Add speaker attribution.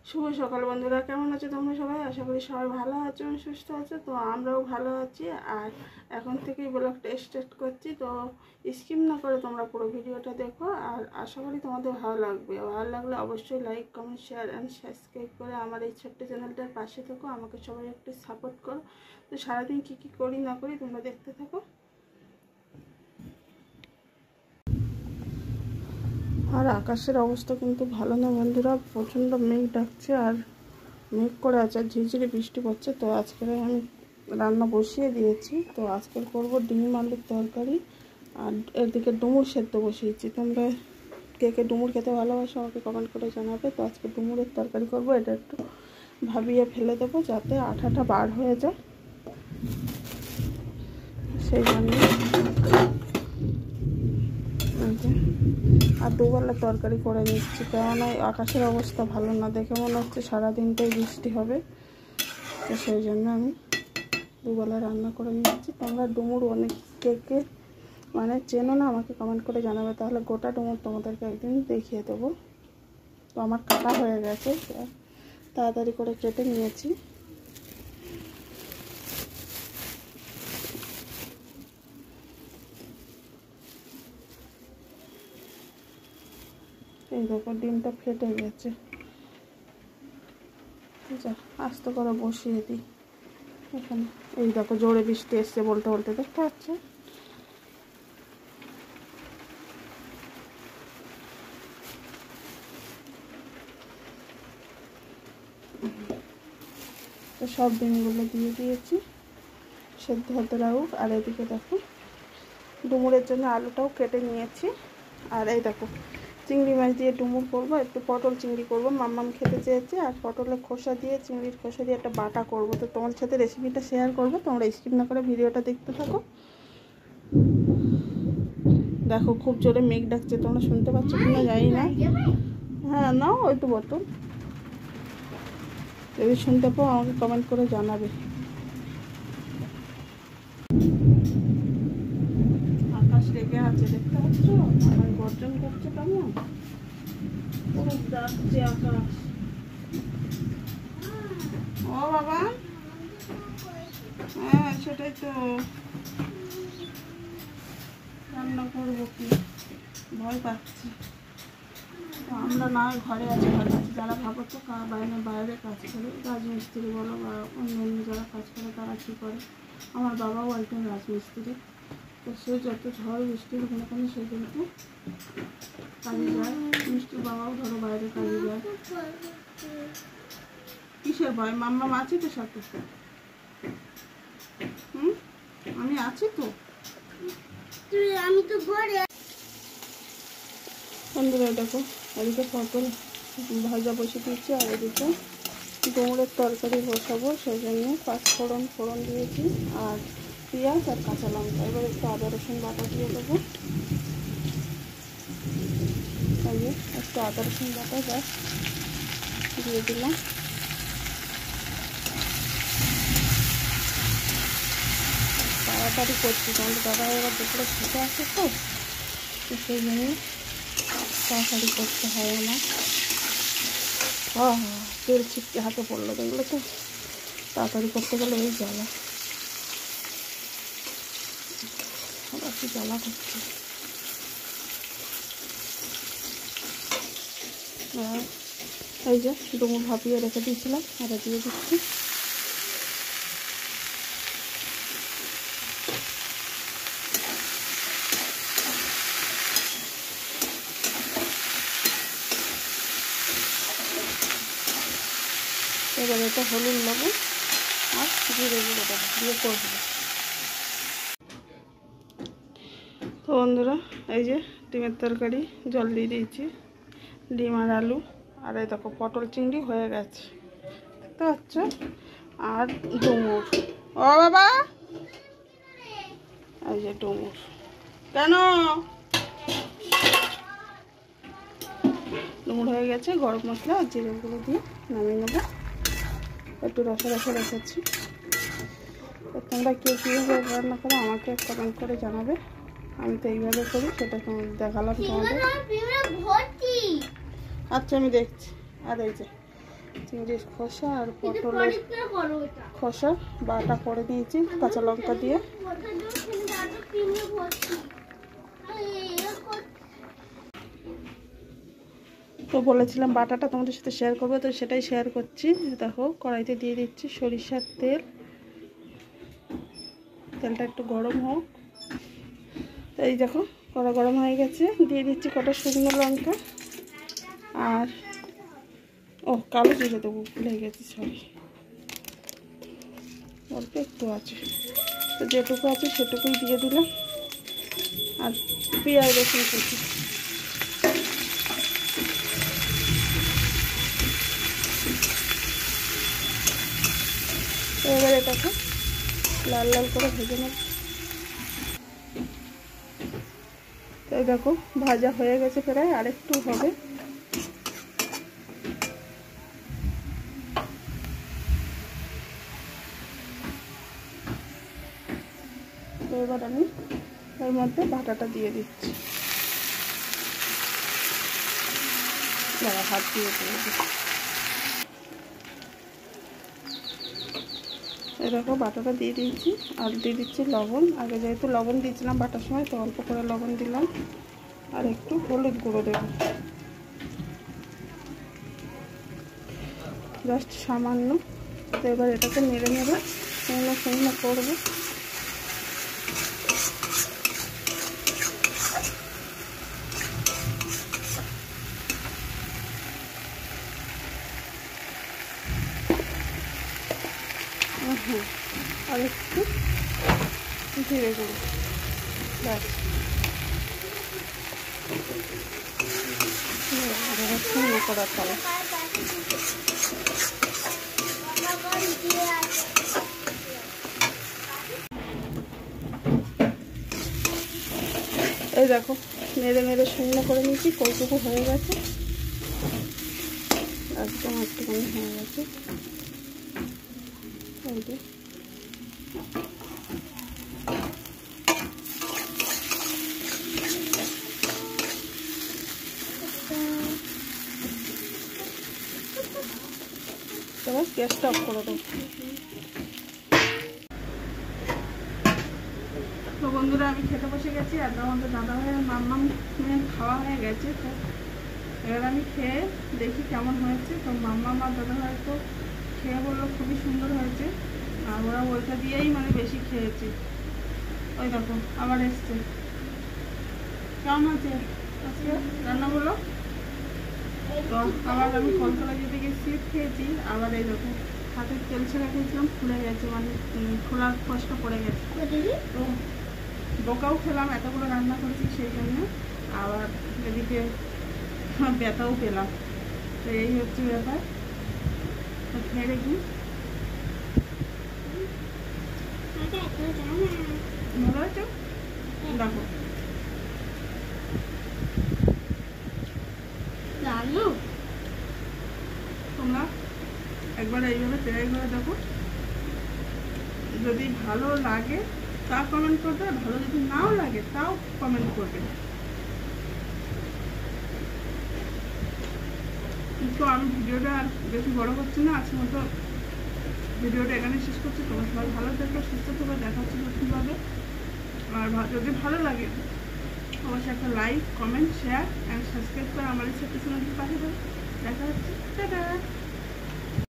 Speaker 1: শুভ সকাল বন্ধুরা, কেমন আছো তোমরা সবাই? আশা করি সবাই ভালো আছো এবং সুস্থ আছো। তো আমরাও ভালো আছি। আর এখন থেকেই ব্লগটা স্টার্ট করছি। তো স্কিপ না করে তোমরা পুরো ভিডিওটা দেখো। আর আশা করি তোমাদের ভালো লাগবে। ভালো লাগলে অবশ্যই like, comment, share and subscribe করে আমার এই ছোট্ট চ্যানেলটার পাশে থেকো। আমাকে সবাই একটু সাপোর্ট করো। তো সারাদিন কী কী করি না করি তোমরা দেখতে থাকো। আর আকাশের অবস্থা কিন্তু ভালো না বন্ধুরা, প্রচণ্ড মেঘ ডাকছে আর মেঘ করে আছে, আর ঝিরঝিরে বৃষ্টি পড়ছে। তো আজকে আমি রান্না বসিয়ে দিয়েছি। তো আজকের করব ডিম আলুর তরকারি, আর এদিকে ডুমুর সেদ্ধ বসিয়েছি। তোমরা কে কে ডুমুর খেতে ভালোবাসো আমাকে কমেন্ট করে জানাবে। তো আজকে ডুমুরের তরকারি করব। এটা একটু ভাবিয়ে ফেলে দেবো যাতে আঠাটা বার হয়ে যায়, সেই জন্য। আর দুবেলা তরকারি করে নিচ্ছি, কেননা আকাশের অবস্থা ভালো না, দেখে মনে হচ্ছে সারাদিনটাই বৃষ্টি হবে। তো সেই জন্য আমি দুবেলা রান্না করে নিচ্ছি। তোমরা ডুমুর অনেক কে মানে চেনো না আমাকে কমেন্ট করে জানাবে, তাহলে গোটা ডুমুর তোমাদেরকে একদিন দেখিয়ে দেবো। তো আমার কাটা হয়ে গেছে, তাড়াতাড়ি করে কেটে নিয়েছি। এই দেখো ডিমটা ফেটে গেছে। যা আস্তে করে বসিয়ে দিই এখানে। এই দেখো জোরে বৃষ্টি এসছে বলতে বলতে, দেখতে পাচ্ছ? তো সব ডিমগুলো দিয়ে দিয়েছি, সেদ্ধ হতে লাগুক। আর এদিকে দেখো ডুমুরের জন্য আলুটাও কেটে নিয়েছি। আর এই দেখো চিংড়ি মাছ দিয়ে ডুমুর করবো, একটু পটল চিংড়ি করবো, মাম্মাম খেতে চেয়েছে। আর পটলের খোসা দিয়ে, চিংড়ির খোসা দিয়ে একটা বাটা করবো। তো তোমার সাথে রেসিপিটা শেয়ার করবো, তোমরা স্কিপ না করে ভিডিওটা দেখতে থাকো। দেখো খুব জোরে মেঘ ডাকছে, তোমরা শুনতে পাচ্ছ কিনা জানি না। হ্যাঁ নাও ওই তো বোতল, যদি শুনতে পাও আমাকে কমেন্ট করে জানাবে। আকাশ রেগে আছে, দেখতে পাচ্ছ? আমার গর্জন করছে কেমন, পুরো ডাকছে আকাশ। ও বাবা, হ্যাঁ সেটাই তো, রান্না করবো কি, ভয় পাচ্ছি। তো আমরা না ঘরে আছি, ঘরে আছি। যারা ভাবো তো বাইরে কাজ করে, রাজমিস্ত্রি বলো বা অন্য অন্য যারা কাজ করে তারা কী করে। আমার বাবাও একজন রাজমিস্ত্রি। তো সে যত ঝড় বৃষ্টি হোক না কেন সে কিন্তু কাজে যায়। মিষ্টির বাবাও ধরো বাইরে কাজে যায়। কিসের ভয়? মাম্মা আছি তো সাথে। আমি আছি তো। আমি তো ঘরে। বন্ধুরা দেখো এদিকে পটল ভাজা বসে দিয়েছি, আর এদিকে ডুমুরের তরকারি বসাবো। সেই জন্য ফোড়ন দিয়েছি, আর পেঁয়াজ আর কাঁচা লঙ্কা। এবার একটু আদা রসুন বাটা দিয়ে দেবো। এই যে একটু আদা রসুন বাটা ব্যাস দিয়ে দিলাম। তাড়াতাড়ি করছি, কারণ দাদা এবার দুপুরে খেতে আসে, তো সেই জন্য তাড়াতাড়ি করতে হয় আমার। তেল ছিটকে হাতে পড়লো, দেখলো তো? তাড়াতাড়ি করতে গেলে এই জ্বালা, আবার কি জ্বালা করছে। এই যে ডুমুর ভাপিয়ে রেখে দিয়েছিলাম, আর দিয়ে দিচ্ছি। এবার এটা হলুদ লবণ আর জিরে গুঁড়ো দেবো, দিয়ে করবো। তো বন্ধুরা এই যে ডিমের তরকারি জল দিয়ে দিয়েছি, ডিম আর আলু। আর এই দেখো পটল চিংড়ি হয়ে গেছে, দেখতে পাচ্ছ? আর ডুমুর। ও বাবা, এই যে ডুমুর। কেন? ডুমুর হয়ে গেছে। গরম মশলা আর জিরে গুঁড়ো দিয়ে নামিয়ে নেবো। একটু রসা রসা রেখেছি। তোমরা কেউ কীভাবে রান্না করো আমাকে কমেন্ট করে জানাবে। আমি তো এইভাবে করি, সেটা দেখালাম তোমাদের। আচ্ছা আমি দেখছি। আর এই যে চিংড়ির খোসা আর পটলের খোসা বাটা করে নিয়েছি কাঁচা লঙ্কা দিয়ে। তো বলেছিলাম বাটাটা তোমাদের সাথে শেয়ার করবো, তো সেটাই শেয়ার করছি। দেখো কড়াইতে দিয়ে দিচ্ছি সরিষার তেল, তেলটা একটু গরম হোক। এই দেখো কড়া গরম হয়ে গেছে, দিয়ে দিচ্ছি কটা শুকনো লঙ্কা আর কালো জিরে দেবো, ভুলে গেছি, সরি, অল্প একটু আছে, তো যেটুকু আছে সেটুকুই দিয়ে দিলাম। আর পেঁয়াজ রসুন কুচি, এবার এটাকে লাল লাল করে ভেজে নেব। এই দেখো ভাজা হয়ে গেছে, প্রায় আরেকটু হবে। তো এবার আমি এর মধ্যে বাটাটা দিয়ে দিচ্ছি, হাত দিয়ে দিয়ে দিচ্ছি। এই দেখো বাটাটা দিয়ে দিয়েছি, আর দিয়ে দিচ্ছি লবণ। আগে যেহেতু লবণ দিয়েছিলাম বাটার সময়, তো অল্প করে লবণ দিলাম, আর একটু হলুদ গুঁড়ো দেব, জাস্ট সামান্য। তো এবার এটাকে নেড়ে নেড়ে শুকনো শুকনো করবো। আর একটু জিরে গুঁড়ো, ব্যাস শুকনো করার তালে। এই দেখো নেড়ে নেড়ে শুকনো করে নিয়েছি, কৌটুকু হয়ে গেছে, একদম একটুখানি হয়ে গেছে। এই যে এবার গ্যাসটা অফ করে দেবো। তো বন্ধুরা আমি খেতে বসে গেছি, আর আমাদের দাদা ভাইয়ের মাম্মাম খাওয়া হয়ে গেছে। তো এবার আমি খেয়ে দেখি কেমন হয়েছে। তো মাম্মাম আর দাদা ভাই তো খেয়ে বললো খুবই সুন্দর হয়েছে, আর ওরা ওইটা দিয়েই মানে বেশি খেয়েছে। ওই দেখো আবার এসছে, কেমন আছে আজকে রান্নাগুলো? তো আবার আমি কলতলা যেতে গিয়ে সিট খেয়েছি, আবার এই দেখো হাতের তেল ছেড়ে খেয়েছিলাম, ফুলে গেছে, মানে খোলার কষ্ট পড়ে গেছে। তো বোকাও খেলাম, এতগুলো রান্না করেছি সেই জন্য, আবার এদিকে ব্যথাও পেলাম। তো এই হচ্ছে ব্যাপার। তো খেয়ে দেখি ভালো হয়েছে, দেখো তোমরা একবার এইভাবে ট্রাই করে দেখো, যদি ভালো লাগে তা কমেন্ট করবে, ভালো যদি নাও লাগে তাও কমেন্ট করবে। তো আমি ভিডিওটা আর বেশি বড় করছি না, আজকের মতো ভিডিওটা এখানে শেষ করছি। তোমার সবাই ভালো থাকবে, সুস্থ থাকবে, দেখা হচ্ছে নতুনভাবে। আর যদি ভালো লাগে অবশ্যই একটা like, comment, share and subscribe করে আমার এই চ্যানেলটি পাঠিয়ে দেবে। দেখা হচ্ছে, টাটা।